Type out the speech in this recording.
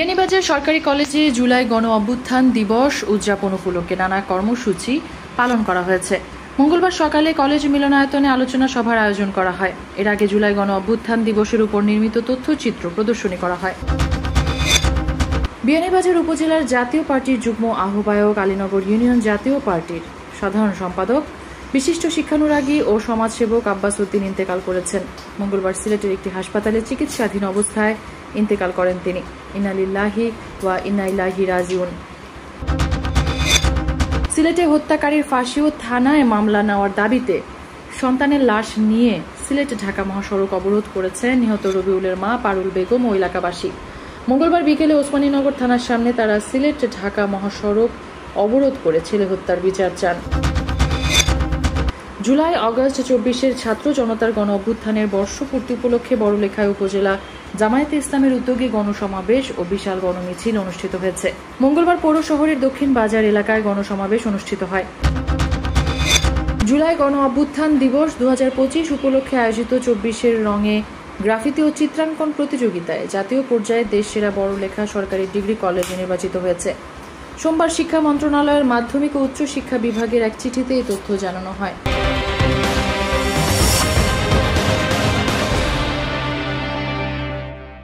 বিয়ানীবাজার সরকারি কলেজে জুলাই গণ অভ্যুত্থান দিবস উদযাপন উপলক্ষে নানা কর্মসূচি পালন করা হয়েছে। মঙ্গলবার সকালে কলেজ মিলনায়তনে আলোচনা সভার আয়োজন করা হয়। এর আগে জুলাই গণ অভ্যুত্থান দিবসের উপর নির্মিত তথ্যচিত্র প্রদর্শনী করা হয়। বিয়ানীবাজার উপজেলার জাতীয় পার্টির যুগ্ম আহ্বায়ক, আলীনগর ইউনিয়ন জাতীয় পার্টির সাধারণ সম্পাদক, বিশিষ্ট শিক্ষানুরাগী ও সমাজসেবক আব্বাস উদ্দিন ইন্তেকাল করেছেন। মঙ্গলবার সিলেটের একটি হাসপাতালে চিকিৎসাধীন অবস্থায় ইন্তেকাল করেন তিনি। ইন্না লিল্লাহি ওয়া ইন্না ইলাইহি রাজিউন। সিলেটে হত্যাকারীর ফাঁসি ও থানায় মামলা নেওয়ার দাবিতে সন্তানের লাশ নিয়ে সিলেট ঢাকা মহাসড়ক অবরোধ করেছে নিহত রবিউলের মা পারুল বেগম ও এলাকাবাসী। মঙ্গলবার বিকেলে ওসমানীনগর থানার সামনে তারা সিলেট ঢাকা মহাসড়ক অবরোধ করে ছেলে হত্যার বিচার চান। জুলাই আগস্ট 24-এর ছাত্র জনতার গণ অভ্যুত্থানের বর্ষপূর্তি উপলক্ষে বড়লেখায় উপজেলা জামায়াতে ইসলামের উদ্যোগে গণসমাবেশ ও বিশাল গণমিছিল অনুষ্ঠিত হয়েছে। মঙ্গলবার পৌর শহরের দক্ষিণ বাজার এলাকায় গণসমাবেশ অনুষ্ঠিত হয়। জুলাই গণ অভ্যুত্থান দিবস 2025 উপলক্ষে আয়োজিত 24-এর রঙে গ্রাফিতি ও চিত্রাঙ্কন প্রতিযোগিতায় জাতীয় পর্যায়ে দেশসেরা বড়লেখা সরকারি ডিগ্রি কলেজ নির্বাচিত হয়েছে। সোমবার শিক্ষা মন্ত্রণালয়ের মাধ্যমিক ও উচ্চ শিক্ষা বিভাগের এক চিঠিতে এই তথ্য জানানো হয়।